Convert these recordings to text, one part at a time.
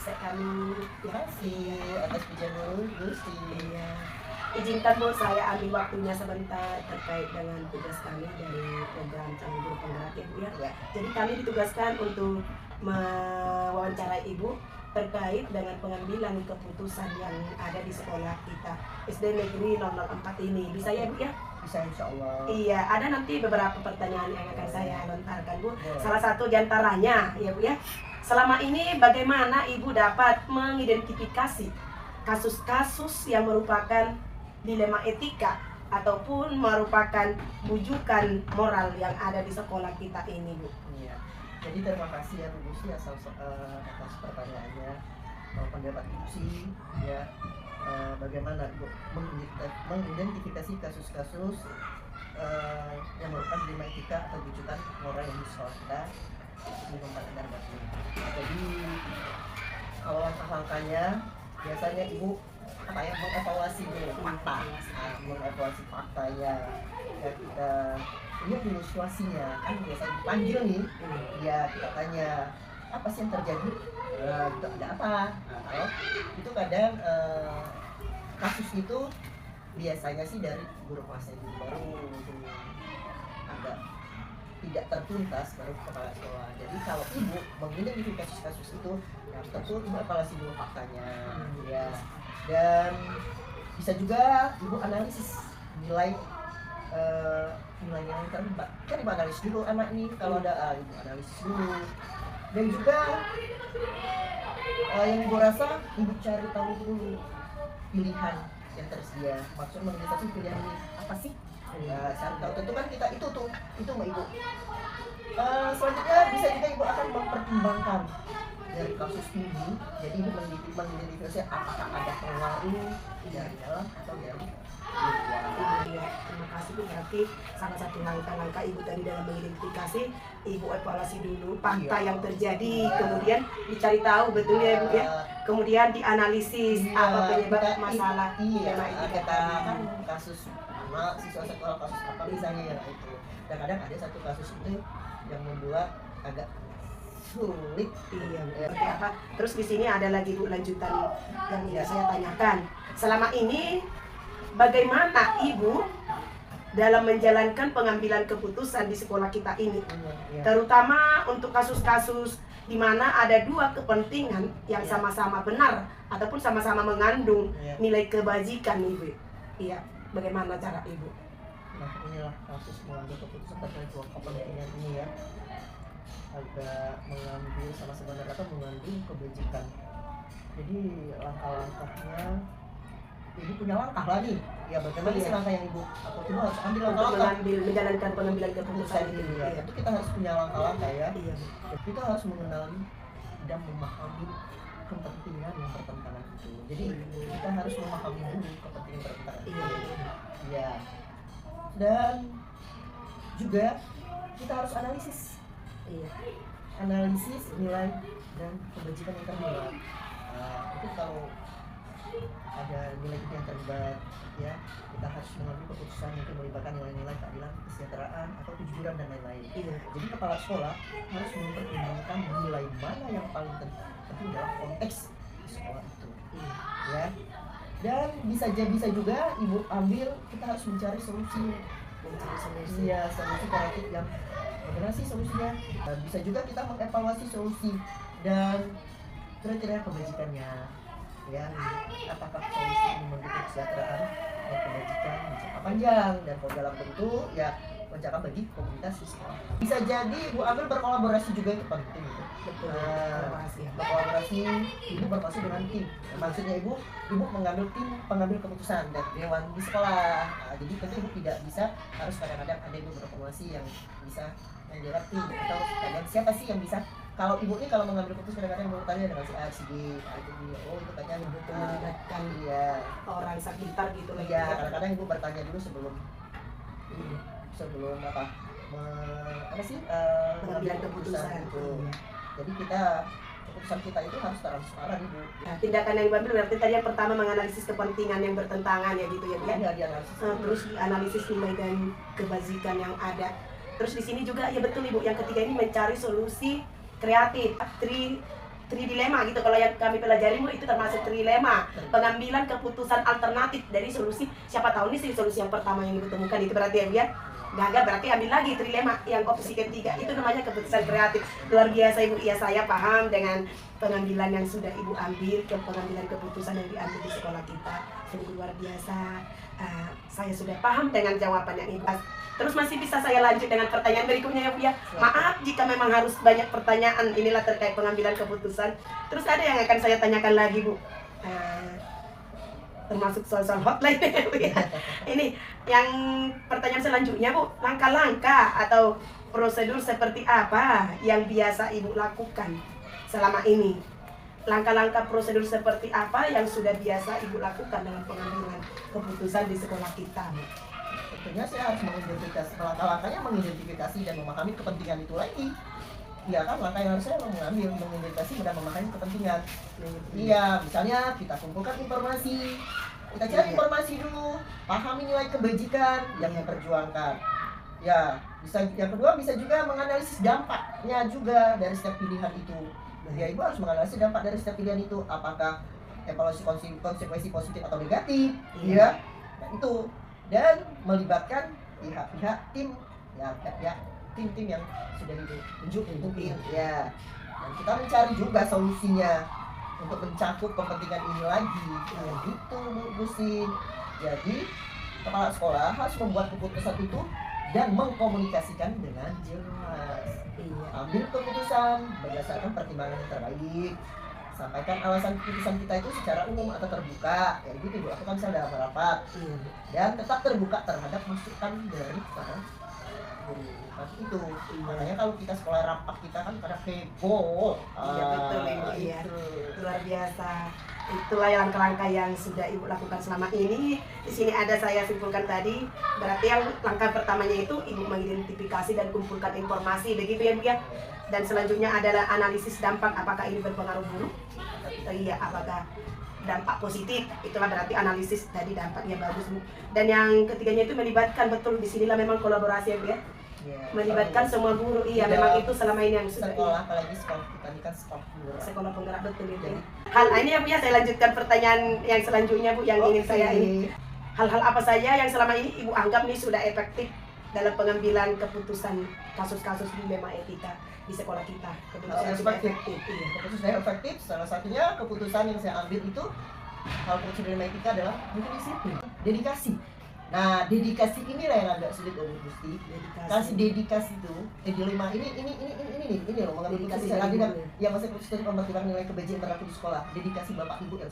kami Terima kasih atas pujian dulu, Gusti. iya. Izinkan Bu saya ambil waktunya sebentar terkait dengan tugas kami dari program calon guru penggerak ya Bu ya. Ya, Jadi kami ditugaskan untuk mewawancarai Ibu terkait dengan pengambilan keputusan yang ada di sekolah kita SD Negeri 004 ini. Bisa ya Bu ya? bisa insya Allah. Iya, ada nanti beberapa pertanyaan yang akan saya lontarkan Bu. Boleh. Salah satu diantaranya ya Bu ya. Selama ini bagaimana Ibu dapat mengidentifikasi kasus-kasus yang merupakan dilema etika ataupun merupakan bujukan moral yang ada di sekolah kita ini Bu? Iya. Jadi terima kasih ya Bu Gusti atas pertanyaannya. Kalau pendapat Ibu sih ya bagaimana Ibu mengidentifikasi kasus-kasus yang merupakan dilema etika atau bujukan moral yang di sekolah kita di tempat agar batu. Jadi kalau langkah-langkahnya biasanya Ibu mengevaluasi dulu fakta, mengevaluasi faktanya ya, kita lihat dulu situasinya, kan biasa dipanggil nih ya, kita tanya apa sih yang terjadi, itu ada apa. Nah, kalau itu kadang kasus itu biasanya sih dari guru kelasnya dulu, baru agak tidak tertuntas baru ke kepala sekolah. Jadi kalau Ibu mengidentifikasi kasus itu ya tentu Ibu evaluasi dulu faktanya ya, dan bisa juga Ibu analisis nilai nilainya yang terlibat. Kan Ibu analisis dulu anak ini, kalau ada Ibu analisis dulu. Dan juga yang Ibu rasa Ibu cari tahu dulu pilihan yang tersedia. Maksudnya mengidentifikasi pilihan ini apa sih? Ya, cari tahu. Tentu kan kita itu sama Ibu. Selanjutnya bisa juga Ibu akan mempertimbangkan dari kasus ini. Jadi Ibu mengidentifikasi apakah ada pengaruh dari dalam atau dari luar. Iya, terima kasih Bu. Berarti salah satu langkah-langkah Ibu tadi dalam mengidentifikasi, Ibu evaluasi dulu fakta yang terjadi, kemudian dicari tahu betul ya Bu ya, kemudian dianalisis apa penyebab masalah. Iya, dilema etika kita tadi. kan kasus anak siswa sekolah, kasus apa misalnya ya itu. Dan kadang ada satu kasus itu yang membuat agak sulit. Iya, seperti apa? Terus di sini ada lagi Bu lanjutan yang ingin saya tanyakan. Selama ini bagaimana Ibu dalam menjalankan pengambilan keputusan di sekolah kita ini? Ya. Terutama untuk kasus-kasus di mana ada dua kepentingan yang sama-sama benar ataupun sama-sama mengandung nilai kebajikan Ibu. Iya, bagaimana cara Ibu? Nah, inilah kasus mengambil keputusan terkait dua kepentingan ini ya, agak mengambil sama sebenarnya atau mengandung kebajikan. Jadi langkah-langkahnya Ibu punya langkah lagi ya, bagaimana sih langkah yang Ibu atau Ibu harus ambil Untuk langkah-langkah menjalankan pengambilan keputusan ini ini. ya. Tentu kita harus punya langkah-langkah ya. Iya. Kita harus mengenali dan memahami kepentingan yang bertentangan itu. Jadi kita harus memahami dulu kepentingan bertentangan itu. Ya. Dan juga kita harus analisis. Iya. Analisis nilai dan kebajikan yang terlibat. Nah, itu kalau ada nilai yang terlibat ya, kita harus mengambil keputusan yang melibatkan nilai-nilai keadilan, kesejahteraan atau kejujuran dan lain-lain. Iya. Jadi kepala sekolah harus mempertimbangkan nilai mana yang paling penting dalam konteks di sekolah itu. Iya. Ya. Dan bisa juga Ibu ambil, kita harus mencari solusi. Mencari solusi. Iya, solusi kreatif yang bagaimana sih solusinya. Dan bisa juga kita mengevaluasi solusi dan kriteria kebajikannya. Ya, apakah solusi ini mendukung kesejahteraan dan kebajikan jangka panjang, dan kalau dalam bentuk ya menjaga bagi komunitas di sekolah. Bisa jadi Ibu ambil berkolaborasi juga, itu penting itu. Betul. Berkolaborasi, Ibu berkolaborasi dengan tim. Maksudnya Ibu mengambil tim pengambil keputusan dan dewan di sekolah. Nah, jadi tentu Ibu tidak bisa harus kadang-kadang ada Ibu berkolaborasi yang bisa menjaga tim, atau kadang siapa sih yang bisa. Kalau Ibu ini kalau mengambil keputusan kadang-kadang bertanya dengan si A, si B, itu dia. Oh, itu katanya Ibu melibatkan iya orang sekitar gitu lah. Iya, kadang-kadang Ibu bertanya dulu sebelum pengambilan keputusan itu. Jadi keputusan kita itu harus transparan Ibu. Nah, tindakan yang diambil berarti tadi yang pertama menganalisis kepentingan yang bertentangan ya gitu ya Bu ya. Iya, dianalisis. Terus dianalisis nilai dan kebajikan yang ada. Terus di sini juga ya betul Ibu, yang ketiga ini mencari solusi kreatif, tridilema gitu. Kalau yang kami pelajari Bu, itu termasuk trilema, pengambilan keputusan alternatif dari solusi. Siapa tahu nih solusi yang pertama yang Ibu temukan itu berarti ya Bu ya, gagal, berarti ambil lagi trilema yang opsi ketiga, itu namanya keputusan kreatif. Luar biasa Ibu. Ya, saya paham dengan pengambilan yang sudah Ibu ambil, pengambilan keputusan yang diambil di sekolah kita, sungguh luar biasa. Saya sudah paham dengan jawaban yang ikhlas. Terus masih bisa saya lanjut dengan pertanyaan berikutnya ya Bu ya. Maaf jika memang harus banyak pertanyaan inilah terkait pengambilan keputusan. Terus ada yang akan saya tanyakan lagi Bu, termasuk soal-soal hotline ya Bu ya. Ini yang pertanyaan selanjutnya Bu, langkah-langkah atau prosedur seperti apa yang biasa Ibu lakukan selama ini? Langkah-langkah prosedur seperti apa yang sudah biasa Ibu lakukan dalam pengambilan keputusan di sekolah kita Bu? Tentunya saya harus mengidentifikasi, langkah-langkahnya mengidentifikasi dan memahami kepentingan itu lagi. Iya kan, langkah yang harus saya mengambil, mengidentifikasi dan memahami kepentingan. Iya, misalnya kita kumpulkan informasi, kita cari informasi dulu, pahami nilai kebajikan yang diperjuangkan. Ya, bisa yang kedua bisa juga menganalisis dampaknya juga dari setiap pilihan itu. Ya, Ibu harus menganalisis dampak dari setiap pilihan itu, apakah evaluasi konsekuensi positif atau negatif, ya. Nah, itu. Dan melibatkan pihak-pihak tim, ya, tim-tim yang sudah ditunjuk mungkin, ya. Dan kita mencari juga solusinya untuk mencakup kepentingan ini lagi. Nah, gitu Bu Gusti. Jadi kepala sekolah harus membuat keputusan itu dan mengkomunikasikan dengan jelas. Ambil keputusan berdasarkan pertimbangan yang terbaik. Sampaikan alasan keputusan kita itu secara umum atau terbuka, ya gitu Bu, lakukan misalnya dalam rapat. Dan tetap terbuka terhadap masukan dari para guru. Itu makanya kalau kita sekolah rapat kita kan pada heboh. Iya betul Ibu, iya. Luar biasa. Itulah langkah-langkah yang sudah Ibu lakukan selama ini. Di sini ada saya simpulkan tadi. Berarti yang langkah pertamanya itu Ibu mengidentifikasi dan kumpulkan informasi, begitu ya Bu ya. Dan selanjutnya adalah analisis dampak, apakah ini berpengaruh buruk? Iya, apakah dampak positif? Itulah berarti analisis dari dampaknya bagus Bu. Dan yang ketiganya itu melibatkan, betul, disinilah memang kolaborasi ya Bu ya. Melibatkan semua guru. Iya, memang itu selama ini yang sudah sekolah, apalagi sekolah kita ini kan sekolah penggerak, betul ya Bu ya. Hal ini ya Bu ya, saya lanjutkan pertanyaan yang selanjutnya Bu, yang ingin saya ini. Hal-hal apa saja yang selama ini Ibu anggap nih sudah efektif dalam pengambilan keputusan kasus-kasus dilema etika di sekolah kita? Keputusan yang efektif. Iya, keputusan yang efektif, salah satunya keputusan yang saya ambil itu, hal keputusan dilema etika adalah disiplin, dedikasi. Nah, dedikasi inilah yang agak sulit Bu Gusti. Kasih dedikasi itu, dilema ini loh, mengambil dedikasi saya ambil yang masih keputusan mempertimbangkan nilai kebajikan berlaku di sekolah. Dedikasi Bapak Ibu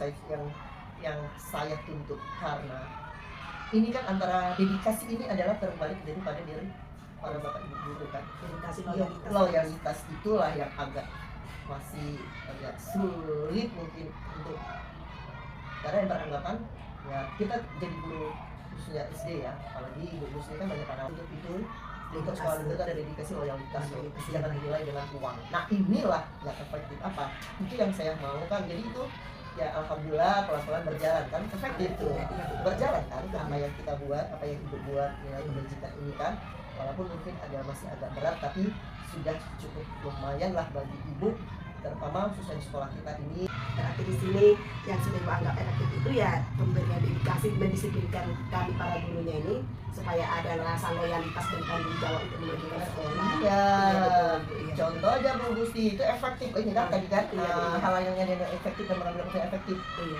yang saya tuntut, karena ini kan antara dedikasi ini adalah terbalik daripada diri para Bapak Ibu guru kan. Dedikasi loyalitas itulah yang masih agak sulit mungkin untuk, karena yang beranggapan ya kita jadi guru khususnya SD ya, apalagi guru SD kan banyak anak untuk itu. Untuk sekolah itu ada dedikasi loyalitas, jangan dinilai dengan uang. Nah inilah yang efektif apa? Itu yang saya mau kan. Jadi itu ya alhamdulillah pelan-pelan berjalan kan, efektif tuh berjalan kan apa yang kita buat, apa yang Ibu buat nilai kebajikan ini kan, walaupun mungkin masih agak berat tapi sudah cukup lumayan lah bagi Ibu, terutama khususnya di sekolah kita ini. Berarti di sini yang sudah Ibu anggap efektif itu ya pemberian dedikasi, mendisiplinkan kami para gurunya ini supaya ada rasa loyalitas dan tanggung jawab untuk memajukan sekolah. Iya, contoh aja Bu Gusti, itu efektif. Ini kan tadi kan hal yang efektif dan mengambil keputusan efektif.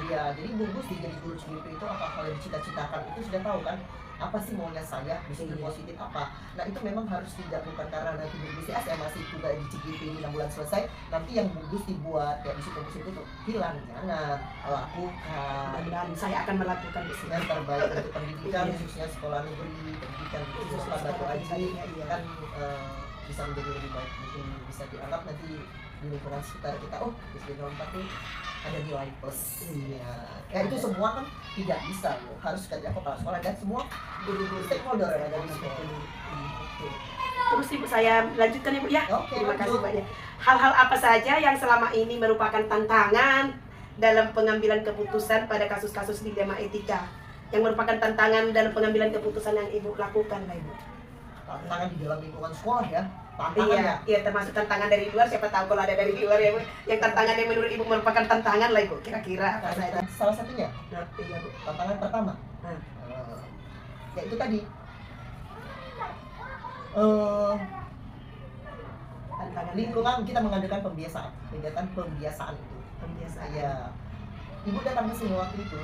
Iya, jadi Bu Gusti jadi guru CGP itu apa hal yang dicita-citakan itu sudah tahu kan, apa sih maunya saya, disiplin positif apa. Nah itu memang harus dilakukan, karena nanti Bu Gusti saya masih juga di CGP ini 6 bulan selesai, nanti yang Bu Gusti buat kayak disiplin positif itu hilang, jangan lakukan. Dan saya akan melakukan yang terbaik untuk pendidikan, khususnya sekolah negeri, pendidikan khusus Batu Aji kan bisa menjadi lebih baik. Mungkin bisa dianggap nanti di lingkungan sekitar kita, oh di sekitar tempat itu ada nilai plus. Iya, ya itu semua kan tidak bisa loh, harus kerja kepala sekolah dan semua guru-guru stakeholder yang ada di sekolah. Terus Ibu saya lanjutkan Ibu ya. Terima kasih banyak. Hal-hal apa saja yang selama ini merupakan tantangan dalam pengambilan keputusan pada kasus-kasus dilema etika, yang merupakan tantangan dalam pengambilan keputusan yang Ibu lakukan lah Ibu? Tantangan di dalam lingkungan sekolah ya. tantangannya. Iya, termasuk tantangan dari luar. Siapa tahu kalau ada dari luar ya Bu, yang tantangan yang menurut Ibu merupakan tantangan lah Ibu. Kira-kira apa saja? Salah satunya Nah, iya Bu. tantangan pertama, Nah. ya itu tadi, eh, Tantangan lingkungan kita mengadakan pembiasaan, kegiatan pembiasaan itu. pembiasaan. Ya, ibu datang ke sini waktu itu,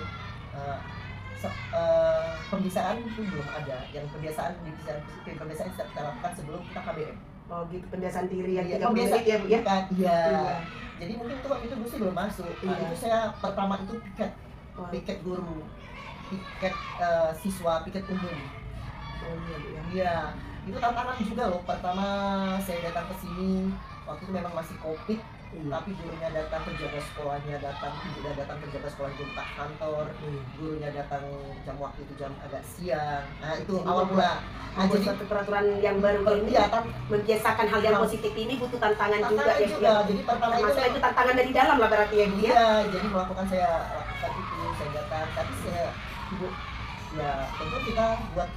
pembiasaan itu belum ada. Yang pembiasaan kita lakukan sebelum kita KBM. Oh gitu, pembiasaan diri yang Iya, 30 menit ya Bu ya? bukan, iya. Iya. Jadi mungkin itu waktu itu Bu sih belum masuk. Nah, Iya. itu saya pertama itu Oh, piket guru, piket siswa, piket umum. iya Bu ya. Iya, itu tantangan juga loh. Pertama saya datang ke sini waktu itu memang masih COVID, tapi gurunya datang, penjaga sekolahnya datang, udah datang penjaga sekolah jumpa kantor, gurunya datang jam waktu itu jam agak siang. Nah itu Jadi awal mula. Nah, Jadi jadi suatu peraturan yang baru ini iya, membiasakan hal yang positif ini butuh tantangan juga tantangan ya Bu juga. ya. Jadi pertama Termasuk itu itu tantangan dari dalam lah berarti ya Bu ya. iya, jadi melakukan saya lakukan itu, saya datang, tapi saya ibu ya tentu kita buat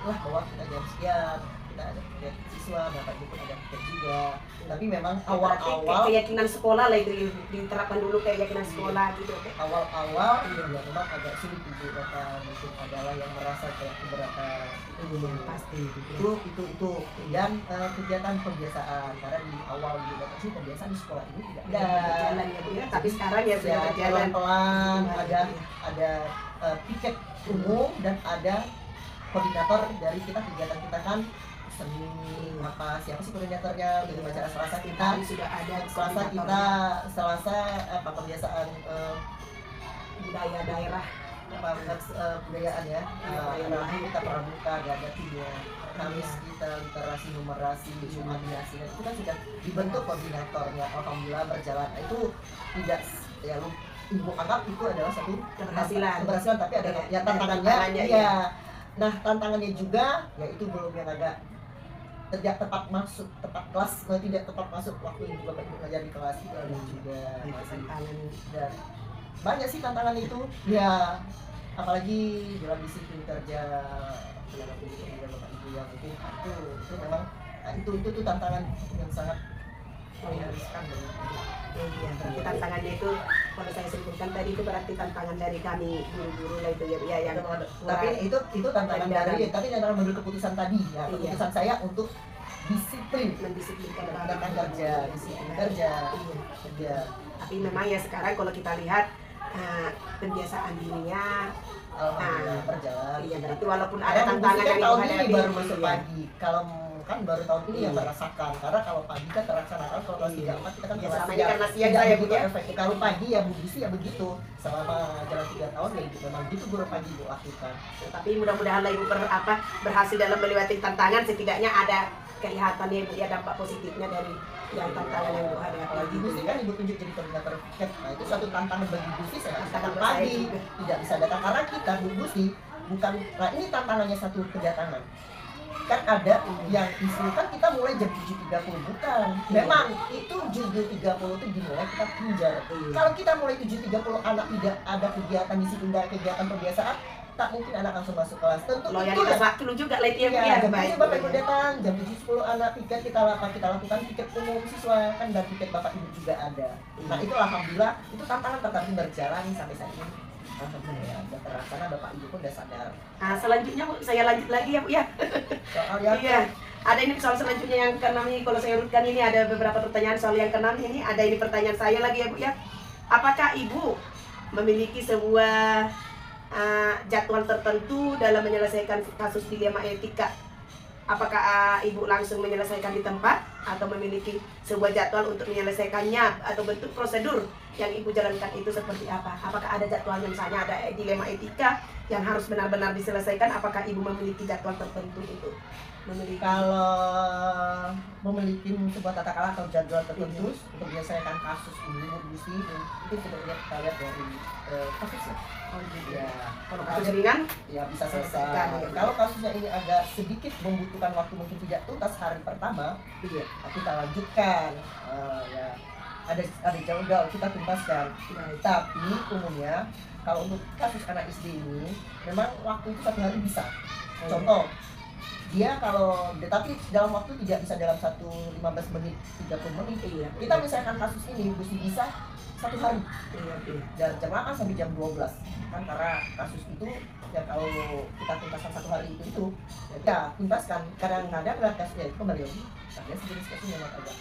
lah bahwa kita jam sekian, kita ada tiket siswa, bapak ibu pun ada tiket juga. Tapi memang Berarti awal-awal keyakinan sekolah lah itu diterapkan dulu keyakinan sekolah gitu. awal-awal ya memang agak sulit ibu datang, itu adalah yang merasa kayak keberatan Pasti itu dan kegiatan pembiasaan, karena di awal ibu datang sih pembiasaan di sekolah ini tidak ada. berjalan ya Bu ya. Tapi sekarang ya sudah berjalan. pelan-pelan ada piket umum dan ada koordinator dari kegiatan kita kan seni apa, siapa sih koordinatornya untuk acara Selasa kita Sudah ada Selasa apa pembiasaan budaya daerah. budayaan ya, Rabu kita pramuka, ada timnya, Kamis kita literasi numerasi, Jumat biasa itu kan sudah dibentuk koordinatornya. Alhamdulillah berjalan. Itu tidak ya ibu anggap itu adalah satu Keberhasilan, tapi ada ya tantangannya. Iya. Nah tantangannya juga yaitu belum yang agak tidak tepat masuk kelas waktu ibu bapak ibu ngajar di kelas itu ada juga masih dan banyak sih tantangan itu ya, apalagi dalam disiplin kerja tenaga pendidik dan bapak ibu yang mungkin itu memang itu tantangan yang sangat riskan bagi ibu. Iya, berarti tantangannya itu kalau saya sebutkan tadi itu berarti tantangan dari kami guru-guru lah itu ya yang tapi itu tantangan dari tapi tantangan menurut keputusan tadi ya, keputusan saya untuk disiplin mendisiplinkan datang kerja, disiplin kerja. Tapi memang ya sekarang kalau kita lihat kebiasaan dirinya Alhamdulillah berjalan. Iya, berarti walaupun ada tantangan kan yang tahun dihadapi, ini baru masuk iya. pagi. Kalau kan baru tahun ini yang merasakan, karena kalau pagi kan terlaksana, kalau kelas 3 4 kita kan Ya, kelas selama ini 3 karena siang tidak saya begitu Bu, ya. efektif. Kalau pagi ya Bu Bisi ya begitu. Selama jalan 3 tahun ya itu memang gitu guru pagi Bu lakukan. Tapi mudah-mudahan lah Ibu berhasil dalam melewati tantangan, setidaknya ada kelihatannya Ibu ya dampak positifnya dari yang tantangan yang Ibu hadapi. Apalagi Ibu sih kan Ibu tunjuk jadi koordinator piket. Nah itu suatu tantangan bagi Ibu sih, saya Tantangan datang buat saya pagi juga. tidak bisa datang karena kita Bu sih bukan. Nah ini tantangannya satu kedatangan. Kan ada yang isu kan kita mulai jam 7.30 bukan. Memang itu 7.30 itu dimulai kita pinjar. Kalau kita mulai 7.30 anak tidak ada kegiatan disiplin dan kegiatan pembiasaan, tak mungkin anak langsung masuk kelas. Tentu Loyalitas waktu lu juga lah itu ya Bu ya. jam Baik, 7 bapak ibu Bu, ya. datang, jam 7.10 anak piket kita lakukan piket umum siswa kan, dan piket bapak ibu juga ada. Nah itu alhamdulillah itu tantangan tetapi berjalan sampai saat ini. Alhamdulillah sudah terlaksana, bapak ibu pun sudah sadar. Nah selanjutnya Bu, saya lanjut lagi ya Bu ya. Soal yang Iya. Ada ini soal selanjutnya yang keenam ini, kalau saya urutkan ini ada beberapa pertanyaan soal yang keenam ini. Ada ini pertanyaan saya lagi ya Bu ya. Apakah Ibu memiliki sebuah jadwal tertentu dalam menyelesaikan kasus dilema etika? Apakah Ibu langsung menyelesaikan di tempat atau memiliki sebuah jadwal untuk menyelesaikannya, atau bentuk prosedur yang Ibu jalankan itu seperti apa? Apakah ada jadwalnya, misalnya ada dilema etika yang harus benar-benar diselesaikan, apakah Ibu memiliki jadwal tertentu itu? Kalau memiliki sebuah tata cara atau jadwal tertentu untuk menyelesaikan kasus ini itu sebenarnya kita lihat dari kasusnya. Oh gitu Ya, kalau kasus ringan ya bisa selesai. Selesaikan. Kalau kasusnya ini agak sedikit membutuhkan waktu, mungkin tidak tuntas hari pertama, iya. kita lanjutkan. Ya ada jadwal kita tuntaskan. Tapi umumnya kalau untuk kasus anak SD ini memang waktu itu 1 hari bisa. Contoh dia kalau tapi dalam waktu tidak bisa dalam 15 menit 30 menit. Iya. Kita misalkan kasus ini mesti bisa 1 hari Iya. dan jam 8 sampai jam 12 kan, karena kasus itu ya kalau kita tuntaskan 1 hari itu ya tuntaskan. Kadang-kadang lah kasusnya itu kembali lagi ada sejenis kasus memang agak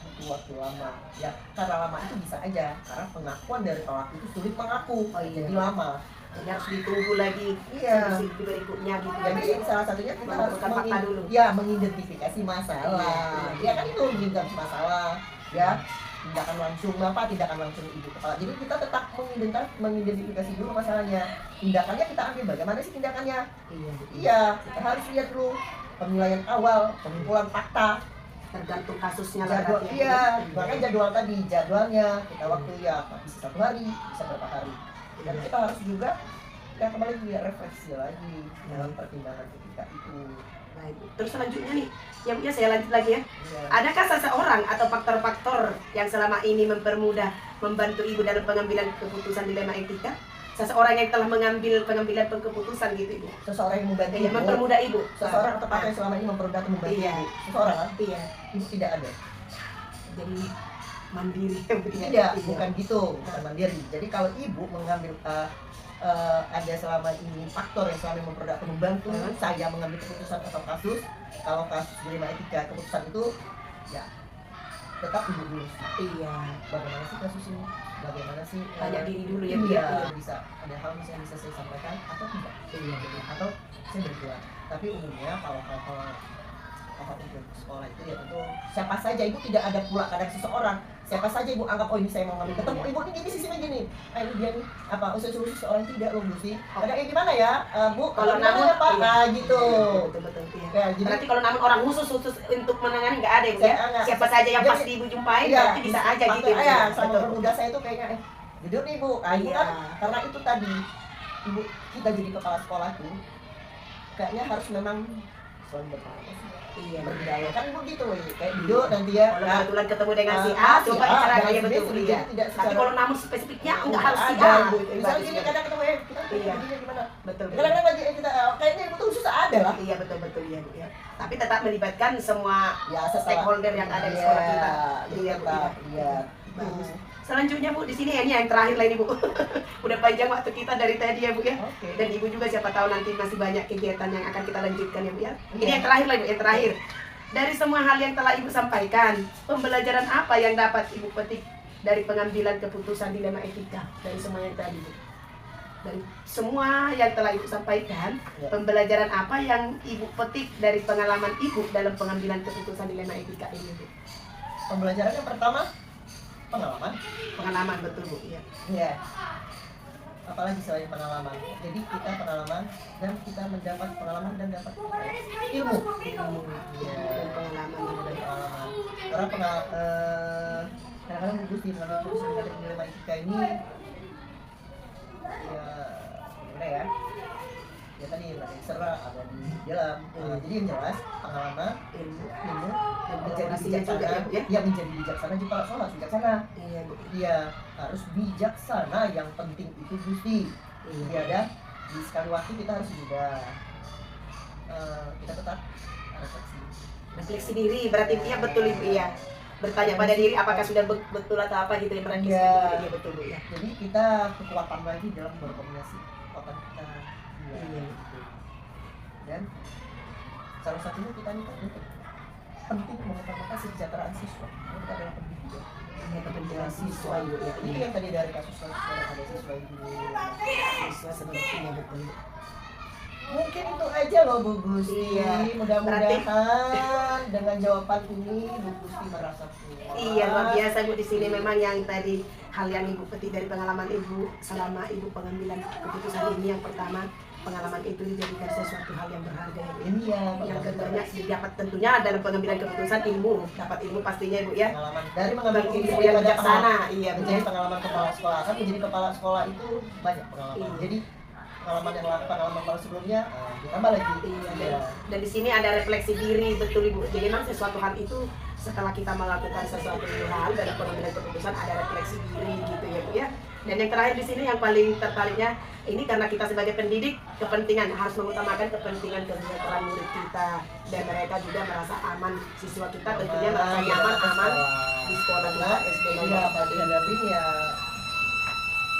butuh waktu lama ya, karena lama itu bisa aja karena pengakuan dari pelaku itu sulit mengaku. Jadi lama, Jadi harus ditunggu lagi Iya. sisi berikutnya gitu. jadi salah satunya kita harus Menentukan fakta dulu. mengidentifikasi masalah. Iya. Ya kan itu mengidentifikasi masalah ya, tindakan langsung bapak, tindakan langsung ibu kepala. Jadi kita tetap mengidentifikasi dulu masalahnya. Tindakannya kita ambil bagaimana sih tindakannya? Iya. Iya, kita harus lihat dulu penilaian awal, pengumpulan fakta, Tergantung kasusnya lah jadwal. berarti ya. Iya, makanya jadwal tadi, jadwalnya kita waktu ya bisa 1 hari, bisa berapa hari. Dan kita harus juga ya kembali dia refleksi lagi dalam pertimbangan ketika itu. Baik. Terus selanjutnya nih, ya saya lanjut lagi ya. Iya. Adakah seseorang atau faktor-faktor yang selama ini mempermudah membantu ibu dalam pengambilan keputusan dilema etika? Seseorang yang telah mengambil pengambilan keputusan gitu ibu. Seseorang yang membantu Iya, ibu, mempermudah ibu. seseorang atau faktor yang selama ini mempermudah atau membantu Iya. ibu, seseorang kan? Iya. Ibu tidak ada. Jadi mandiri. Tidak, bukan gitu, bukan mandiri. Jadi kalau ibu mengambil ada selama ini faktor yang selama ini mempermudah atau membantu saya mengambil keputusan atau kasus, kalau kasus dilema etika keputusan itu ya tetap ibu dulu. Iya. Bagaimana sih kasus ini? Bagaimana sih Tanya diri dulu ya. iya, Bu, ya. bisa ada hal yang bisa saya sampaikan atau tidak, Iya. atau saya berdua. Tapi umumnya kalau untuk sekolah itu ya tentu siapa saja, ibu tidak ada pula kadang seseorang siapa saja ibu anggap oh ini saya mau ngambil, ketemu ibu ini sisinya gini, ini dia nih apa usul seseorang tidak loh Bu sih, kadang gimana ya Bu Kalau gimana namun ya Pak, iya. nah gitu. Betul. Iya. Ya, jadi Berarti kalau namun orang khusus untuk menangani nggak ada ya, Bu, ya? Saya enggak. Siapa saja yang Jadi- pasti ibu jumpai iya, berarti bisa aja gitu. faktor- iya, sama Betul. permuda saya itu kayaknya jujur nih Bu, ibu Iya. kan karena itu tadi ibu kita jadi kepala sekolah tuh kayaknya harus memang selalu berpengalaman. Iya. Berdialog kan begitu kayak duduk nanti ya. Kalau Nah, kebetulan ketemu dengan si si A, A, coba si A, bicara dan kayak si B betul sudah iya. jadi tidak Tapi secara- kalau namun spesifiknya enggak harus si ada, A. Bu. gitu, Misalnya ibaratnya. gini kadang ketemu kita Iya. begini gimana? Betul. Kadang-kadang lagi kita kayaknya itu susah ada lah. Iya betul iya Bu ya. Tapi tetap melibatkan semua Ya setelah stakeholder yang ada di sekolah kita. Iya, Bu, tetap, iya. Bagus. Selanjutnya Bu di sini ya, ini yang terakhir lah ini Bu. Udah panjang waktu kita dari tadi ya Bu ya. Oke. Dan ibu juga siapa tahu nanti masih banyak kegiatan yang akan kita lanjutkan ya Bu ya. Ini Iya. yang terakhir lah Bu, yang terakhir. Dari semua hal yang telah ibu sampaikan, pembelajaran apa yang dapat ibu petik dari pengambilan keputusan dilema etika dari semua yang tadi Bu? Dari semua yang telah ibu sampaikan, Ya. pembelajaran apa yang ibu petik dari pengalaman ibu dalam pengambilan keputusan dilema etika ini Bu? Pembelajaran yang pertama pengalaman. Pengalaman betul Bu, iya. Iya. Apalagi selain pengalaman. Jadi kita pengalaman dan kita mendapat pengalaman dan dapat ilmu. Iya. Dan pengalaman Dan juga. pengalaman. Karena kadang-kadang bagus di dalam dilema etika ini ya gimana ya? Ya tadi ada yang serah, ada di dalam. Jadi yang jelas pengalaman, Ilmu. ilmu, Dan menjadi pengalamannya juga bijaksana. ya, Bu, ya. Ya menjadi bijaksana juga harus bijaksana. Iya Bu. Iya, harus bijaksana, yang penting itu Gusti. Iya dah, di sekali waktu kita harus juga kita tetap refleksi. Refleksi diri berarti ya betul Ibu ya. Bertanya pada diri apakah sudah betul atau apa gitu ya berarti. Iya. Iya betul Bu ya. Jadi kita kekuatan lagi dalam berkomunikasi, kekuatan kita. Iya. Gitu. Dan salah satunya kita ini kan penting mengutamakan kesejahteraan siswa. Karena kita adalah pendidik ya. Iya kepentingan siswa Ibu ya. Ini yang tadi dari kasus yang ada siswa itu. Siswa sebenarnya betul. Mungkin itu aja loh Bu Gusti. Iya. Mudah-mudahan dengan jawaban ini Bu Gusti merasa puas. Iya luar biasa Bu, di sini memang yang tadi hal yang Ibu petik dari pengalaman Ibu selama Ibu pengambilan keputusan ini, yang pertama pengalaman itu dijadikan sesuatu hal yang berharga ya Bu. Ini ya Yang keduanya dapat tentunya dalam pengambilan keputusan ilmu, dapat ilmu pastinya Ibu ya. pengalaman dari mengambil Ilmu keputusan yang pada bijaksana, iya menjadi betul. pengalaman kepala sekolah. Kan menjadi kepala sekolah itu banyak pengalaman. Iya. Jadi pengalaman yang sebelumnya ditambah lagi. Iya. Dan di sini ada refleksi diri betul Ibu. Jadi memang sesuatu hal itu setelah kita melakukan sesuatu hal dalam pengambilan keputusan ada refleksi diri gitu ya Bu ya. Dan yang terakhir di sini yang paling tertariknya ini karena kita sebagai pendidik kepentingan harus mengutamakan kepentingan kesejahteraan murid kita dan mereka juga merasa aman, siswa kita tentunya merasa nyaman aman di sekolah kita SD. Iya, bagi yang damping ya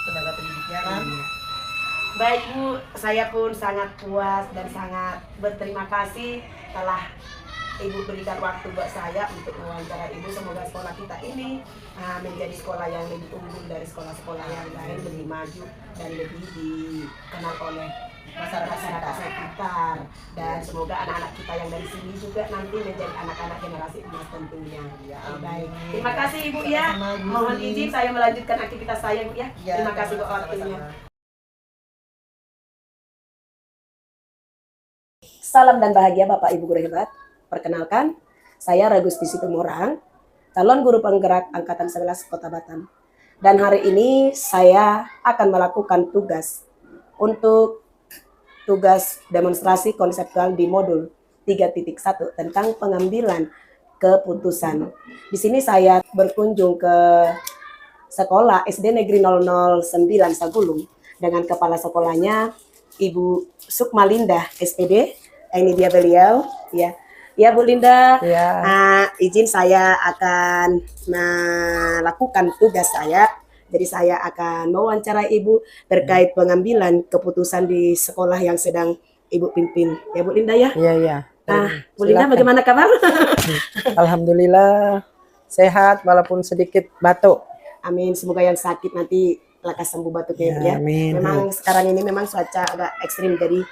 tenaga pendidiknya kan. Baik Bu, saya pun sangat puas dan sangat berterima kasih telah Ibu berikan waktu buat saya untuk mewawancara Ibu. Semoga sekolah kita ini menjadi sekolah yang lebih unggul dari sekolah-sekolah yang lain, lebih maju dan lebih dikenal oleh masyarakat sekitar. Dan semoga anak-anak kita yang dari sini juga nanti menjadi anak-anak generasi emas tentunya. Ya, baik. Terima kasih Ibu ya. Mohon izin saya melanjutkan aktivitas saya Bu ya. Terima kasih buat waktunya. Salam dan bahagia Bapak Ibu guru hebat. Perkenalkan, saya Ragusti Situmorang, calon guru penggerak Angkatan 11 Kota Batam. Dan hari ini saya akan melakukan tugas demonstrasi konseptual di modul 3.1 tentang pengambilan keputusan. Di sini saya berkunjung ke sekolah SD Negeri 009 Sagulung dengan kepala sekolahnya Ibu Sukma Linda SPD. Ini dia beliau, ya. Ya Bu Linda, ya. Izin saya akan melakukan tugas saya. Jadi saya akan mewawancara Ibu terkait pengambilan keputusan di sekolah yang sedang Ibu pimpin. Ya Bu Linda ya? Iya, iya. Bu Linda bagaimana kabar? Alhamdulillah sehat walaupun sedikit batuk. Amin, semoga yang sakit nanti lekas sembuh batuknya ya. Amin. Memang sekarang ini memang cuaca agak ekstrim, jadi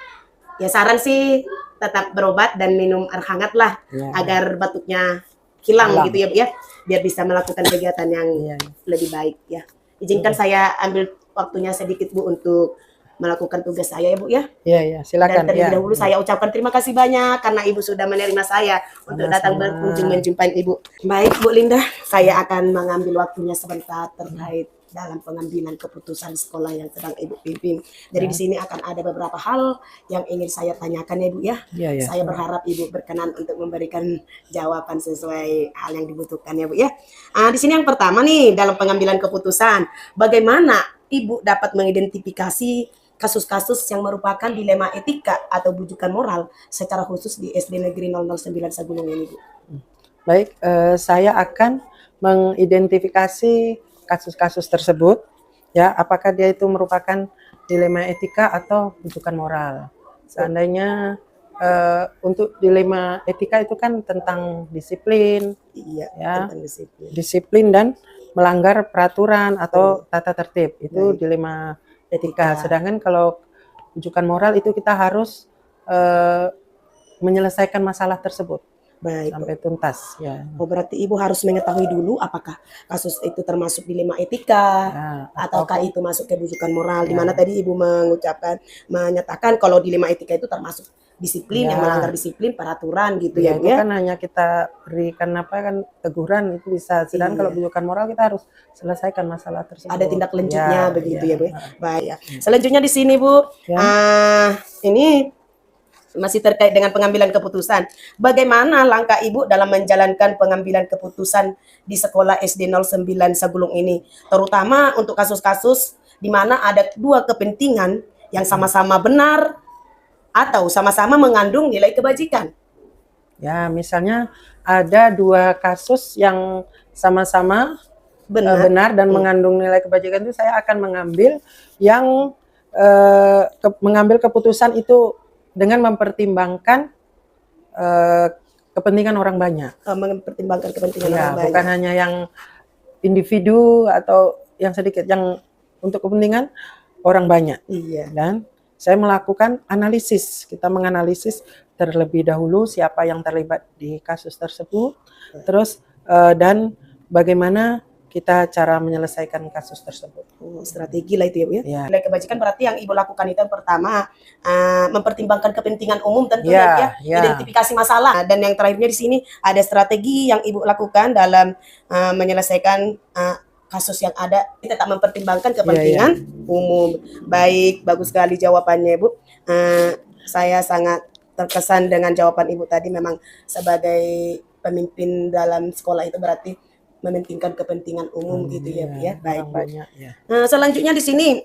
ya saran sih tetap berobat dan minum air hangat lah agar batuknya hilang gitu ya Bu ya, biar bisa melakukan kegiatan yang lebih baik ya. Izinkan saya ambil waktunya sedikit Bu untuk melakukan tugas saya ya Bu ya. Iya, iya, silakan. Dan terlebih dahulu saya ucapkan terima kasih banyak karena Ibu sudah menerima saya untuk datang berkunjung menjumpai Ibu. Baik Bu Linda, saya akan mengambil waktunya sebentar terkait dalam pengambilan keputusan sekolah yang sedang Ibu pimpin. Jadi di sini akan ada beberapa hal yang ingin saya tanyakan ya Bu ya. Saya berharap Ibu berkenan untuk memberikan jawaban sesuai hal yang dibutuhkan ya Bu ya. Di sini yang pertama nih dalam pengambilan keputusan, bagaimana Ibu dapat mengidentifikasi kasus-kasus yang merupakan dilema etika atau bujukan moral secara khusus di SD Negeri 009 Sagulung ini Bu? Baik, saya akan mengidentifikasi kasus-kasus tersebut, ya, apakah dia itu merupakan dilema etika atau bujukan moral. Seandainya untuk dilema etika itu kan tentang disiplin, ya, tentang disiplin dan melanggar peraturan atau tata tertib, itu dilema etika. Sedangkan kalau bujukan moral itu kita harus menyelesaikan masalah tersebut. Baik, sampai tuntas ya. Oh, berarti Ibu harus mengetahui dulu apakah kasus itu termasuk dilema etika ataukah itu masuk ke bujukan moral. Di mana tadi Ibu menyatakan kalau dilema etika itu termasuk disiplin yang melanggar disiplin peraturan gitu ya Bu itu ya. kan hanya kita berikan teguran itu bisa. Sedangkan kalau bujukan moral kita harus selesaikan masalah tersebut. Ada tindak lanjutnya begitu ya Bu. Baik ya. Selanjutnya di sini Bu, ini masih terkait dengan pengambilan keputusan. Bagaimana langkah Ibu dalam menjalankan pengambilan keputusan di sekolah SD 09 Sagulung ini? Terutama untuk kasus-kasus di mana ada dua kepentingan yang sama-sama benar atau sama-sama mengandung nilai kebajikan. Ya, misalnya ada dua kasus yang sama-sama benar dan mengandung nilai kebajikan, itu saya akan mengambil yang mengambil keputusan itu dengan mempertimbangkan kepentingan orang banyak. Mempertimbangkan kepentingan orang banyak. Bukan hanya yang individu atau yang sedikit, yang untuk kepentingan orang banyak. Dan saya melakukan analisis. Kita menganalisis terlebih dahulu siapa yang terlibat di kasus tersebut, terus dan bagaimana kita cara menyelesaikan kasus tersebut. Strategi lah itu ya Bu ya. Nilai kebajikan berarti yang Ibu lakukan itu yang pertama mempertimbangkan kepentingan umum tentunya identifikasi masalah, dan yang terakhirnya di sini ada strategi yang Ibu lakukan dalam menyelesaikan kasus yang ada. Kita tak mempertimbangkan kepentingan umum. Baik, bagus sekali jawabannya Bu. Saya sangat terkesan dengan jawaban Ibu tadi. Memang sebagai pemimpin dalam sekolah itu berarti mementingkan kepentingan umum gitu ya Bu ya. Baik orang Bu. banyak ya. Selanjutnya di sini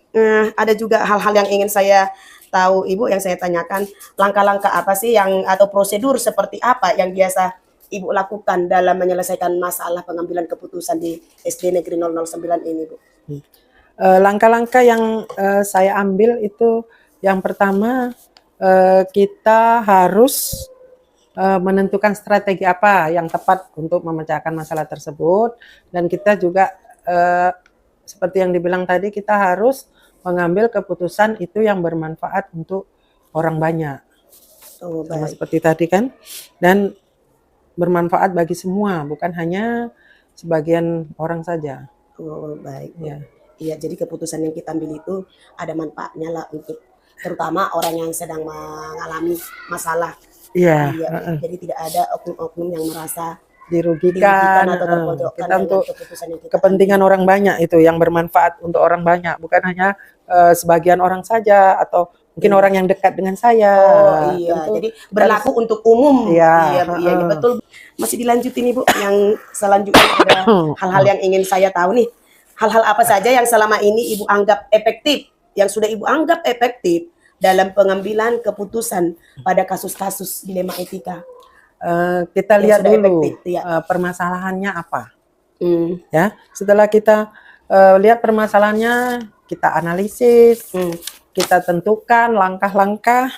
ada juga hal-hal yang ingin saya tahu Ibu, yang saya tanyakan, langkah-langkah apa sih yang atau prosedur seperti apa yang biasa Ibu lakukan dalam menyelesaikan masalah pengambilan keputusan di SD Negeri 009 ini Bu? Langkah-langkah yang saya ambil itu yang pertama kita harus menentukan strategi apa yang tepat untuk memecahkan masalah tersebut, dan kita juga seperti yang dibilang tadi, kita harus mengambil keputusan itu yang bermanfaat untuk orang banyak. Sama seperti tadi kan, dan bermanfaat bagi semua, bukan hanya sebagian orang saja. Oh baik. Ya. Iya, jadi keputusan yang kita ambil itu ada manfaatnya lah untuk terutama orang yang sedang mengalami masalah. Iya. Jadi tidak ada oknum-oknum yang merasa dirugikan atau terpojokkan kita untuk keputusan yang kita kepentingan orang banyak, itu yang bermanfaat untuk orang banyak, bukan hanya sebagian orang saja atau mungkin orang yang dekat dengan saya. Oh iya, tentu jadi berlaku untuk umum. Iya, iya, betul. Masih dilanjutin Ibu, yang selanjutnya ada hal-hal yang ingin saya tahu nih. Hal-hal apa saja yang selama ini Ibu anggap efektif, yang sudah Ibu anggap efektif dalam pengambilan keputusan pada kasus-kasus dilema etika? Kita lihat dulu efektif, ya. Permasalahannya apa. Ya, setelah kita lihat permasalahannya, kita analisis, kita tentukan langkah-langkah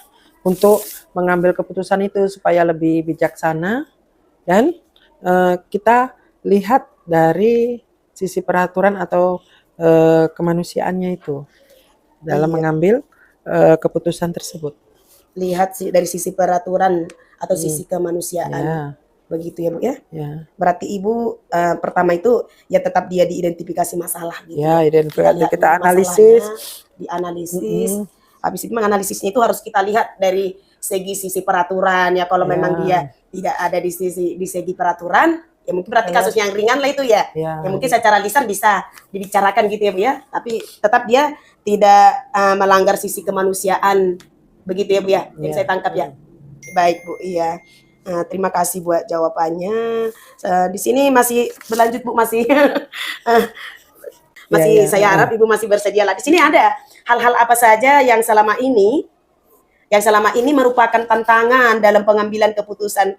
untuk mengambil keputusan itu supaya lebih bijaksana, dan kita lihat dari sisi peraturan atau kemanusiaannya itu dalam mengambil keputusan tersebut. Lihat dari sisi peraturan atau sisi kemanusiaan. Begitu ya Bu ya? Berarti Ibu pertama itu ya tetap dia diidentifikasi masalah gitu. Ya, identifikasi, kita analisis, dianalisis. Habis itu menganalisisnya itu harus kita lihat dari sisi peraturan ya. Kalau memang dia tidak ada di segi peraturan, ya mungkin berarti kasus yang ringan lah itu ya. Ya mungkin secara lisan bisa dibicarakan gitu ya Bu ya. Tapi tetap dia tidak melanggar sisi kemanusiaan. Begitu ya Bu ya, yang saya tangkap ya. Baik Bu, iya. Terima kasih buat jawabannya. Di sini masih berlanjut Bu, masih saya harap Ibu masih bersedia lah. Di sini ada hal-hal apa saja yang selama ini merupakan tantangan dalam pengambilan keputusan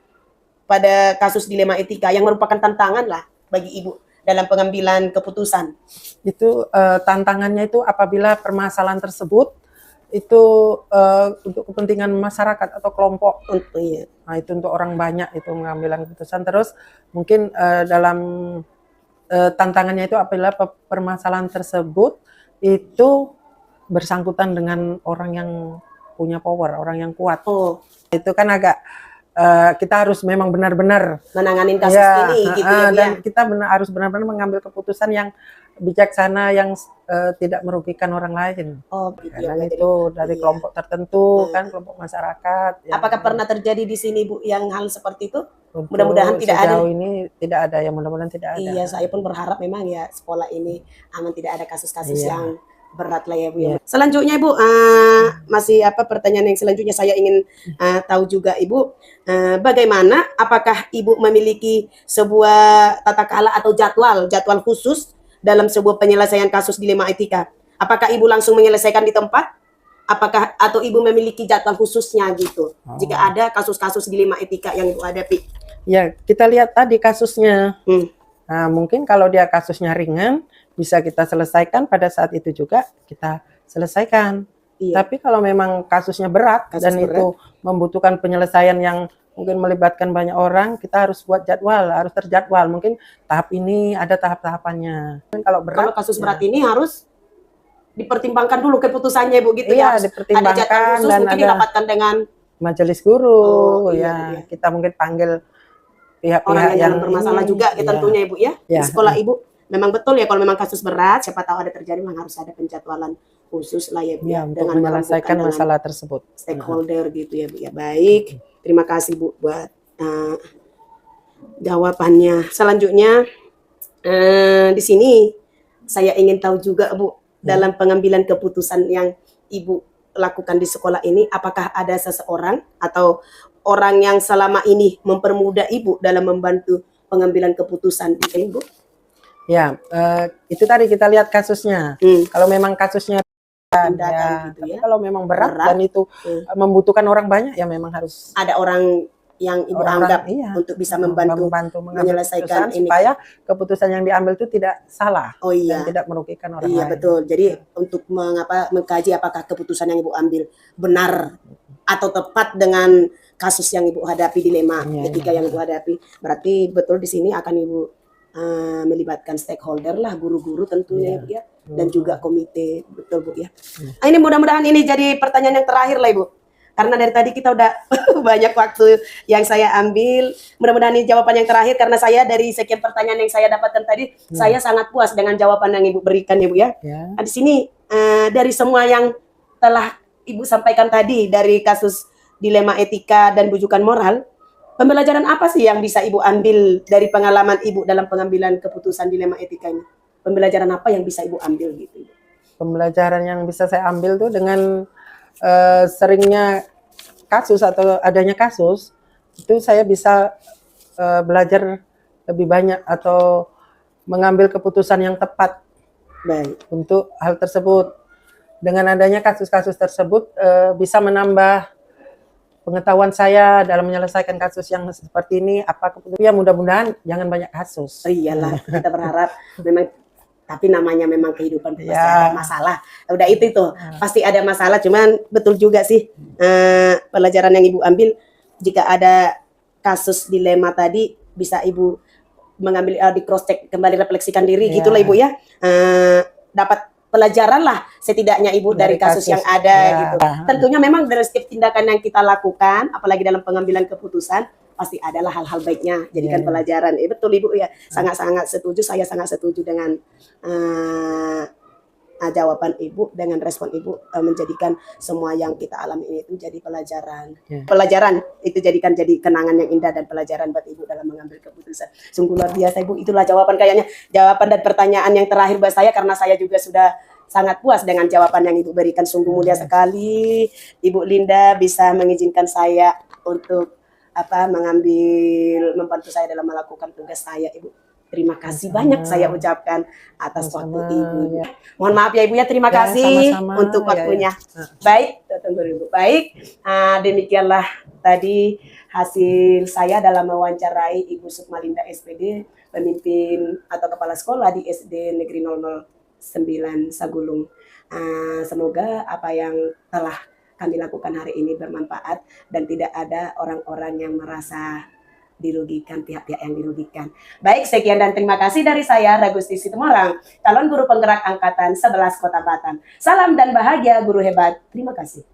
pada kasus dilema etika, yang merupakan tantangan lah bagi Ibu dalam pengambilan keputusan. Itu tantangannya itu apabila permasalahan tersebut itu untuk kepentingan masyarakat atau kelompok. Nah, itu untuk orang banyak itu mengambil keputusan. Terus mungkin dalam tantangannya itu apabila permasalahan tersebut itu bersangkutan dengan orang yang punya power, orang yang kuat. Itu kan agak kita harus memang benar-benar menangani kasus ini gitu ya. Dan kita harus benar-benar mengambil keputusan yang bijaksana, yang tidak merugikan orang lain. Karena itu dari kelompok tertentu kan, kelompok masyarakat. Apakah pernah terjadi di sini Bu yang hal seperti itu? Mudah-mudahan tidak ada. Sejauh ini tidak ada ya, mudah-mudahan tidak ada. Iya, saya pun berharap memang ya sekolah ini aman, tidak ada kasus-kasus yang berat lah ya Bu ya. Selanjutnya Ibu, masih pertanyaan yang selanjutnya saya ingin tahu juga Ibu, bagaimana, apakah Ibu memiliki sebuah tata kelola atau jadwal khusus dalam sebuah penyelesaian kasus dilema etika? Apakah Ibu langsung menyelesaikan di tempat? Atau Ibu memiliki jadwal khususnya gitu? Jika ada kasus-kasus dilema etika yang Ibu hadapi. Ya, kita lihat tadi kasusnya. Nah, mungkin kalau dia kasusnya ringan, bisa kita selesaikan pada saat itu juga kita selesaikan. Tapi kalau memang kasusnya berat dan itu membutuhkan penyelesaian yang mungkin melibatkan banyak orang, kita harus buat jadwal, harus terjadwal. Mungkin tahap ini ada tahap-tahapannya. Kalau kasus berat ini harus dipertimbangkan dulu keputusannya Bu gitu ya. Dipertimbangkan, ada jadwal khusus, dan mungkin didapatkan dengan majelis guru. Kita mungkin panggil pihak-pihak yang bermasalah juga tentunya Ibu ya. Di sekolah Ibu memang betul ya, kalau memang kasus berat, siapa tahu ada terjadi, memang harus ada penjadwalan khusus lah ya Bu ya, untuk menyelesaikan masalah tersebut. Stakeholder gitu ya Bu ya. Baik, terima kasih Bu buat jawabannya. Selanjutnya di sini saya ingin tahu juga Bu, dalam pengambilan keputusan yang Ibu lakukan di sekolah ini, apakah ada seseorang atau orang yang selama ini mempermudah Ibu dalam membantu pengambilan keputusan di sini Bu? Ya, itu tadi kita lihat kasusnya. Kalau memang kasusnya tindakan gitu tapi ya. kalau memang berat, Berat. dan itu membutuhkan orang banyak, ya memang harus Ada orang yang ibu orang-orang, anggap untuk bisa membantu mengambil menyelesaikan keputusan ini. supaya keputusan yang diambil itu tidak salah Oh iya. dan tidak merugikan orang Iya lain. betul. Jadi untuk mengkaji apakah keputusan yang ibu ambil benar atau tepat dengan kasus yang ibu hadapi, dilema etika yang ibu hadapi. Berarti betul di sini akan ibu melibatkan stakeholder lah, guru-guru tentunya ibu ya, dan juga komite, betul bu ya. Ini mudah-mudahan ini jadi pertanyaan yang terakhir lah ibu. Karena dari tadi kita udah banyak waktu yang saya ambil. Mudah-mudahan ini jawaban yang terakhir, karena saya dari sekian pertanyaan yang saya dapatkan tadi, saya sangat puas dengan jawaban yang ibu berikan ibu ya. Nah, di sini dari semua yang telah ibu sampaikan tadi, dari kasus dilema etika dan bujukan moral, pembelajaran apa sih yang bisa ibu ambil dari pengalaman ibu dalam pengambilan keputusan dilema etika ini? Pembelajaran apa yang bisa ibu ambil gitu? Pembelajaran yang bisa saya ambil tuh dengan seringnya kasus atau adanya kasus, itu saya bisa belajar lebih banyak atau mengambil keputusan yang tepat untuk hal tersebut. Dengan adanya kasus-kasus tersebut bisa menambah pengetahuan saya dalam menyelesaikan kasus yang seperti ini. Ya mudah-mudahan jangan banyak kasus. Oh iyalah, kita berharap memang, tapi namanya memang kehidupan pasti ada masalah. Udah itu tuh pasti ada masalah. Cuman betul juga sih pelajaran yang ibu ambil, jika ada kasus dilema tadi bisa ibu mengambil di cross check kembali, refleksikan diri gitulah ibu ya. Dapat pelajaran lah setidaknya ibu dari kasus yang ada gitu. Tentunya memang dari setiap tindakan yang kita lakukan, apalagi dalam pengambilan keputusan, pasti adalah hal-hal baiknya, jadikan pelajaran. Betul ibu ya, sangat-sangat setuju. Saya sangat setuju dengan jawaban ibu, dengan respon ibu, menjadikan semua yang kita alami ini itu jadi pelajaran. Pelajaran itu jadikan jadi kenangan yang indah dan pelajaran buat ibu dalam mengambil keputusan. Sungguh luar biasa ibu. Itulah jawaban, kayaknya jawaban dan pertanyaan yang terakhir buat saya, karena saya juga sudah sangat puas dengan jawaban yang ibu berikan. Sungguh mulia sekali Ibu Linda bisa mengizinkan saya untuk membantu saya dalam melakukan tugas saya ibu. Terima kasih banyak saya ucapkan atas waktu ibu. Mohon maaf ya ibu ya, terima kasih untuk waktunya. Baik, tunggu ibu. Baik, demikianlah tadi hasil saya dalam mewawancarai Ibu Sukma Linda SPD, pemimpin atau kepala sekolah di SD Negeri 009 Sagulung. Semoga apa yang telah kami lakukan hari ini bermanfaat dan tidak ada orang-orang yang merasa dirugikan, pihak-pihak yang dirugikan. Baik, sekian dan terima kasih dari saya, Ragusti Situmorang, calon guru penggerak angkatan 11 Kota Batam. Salam dan bahagia guru hebat. Terima kasih.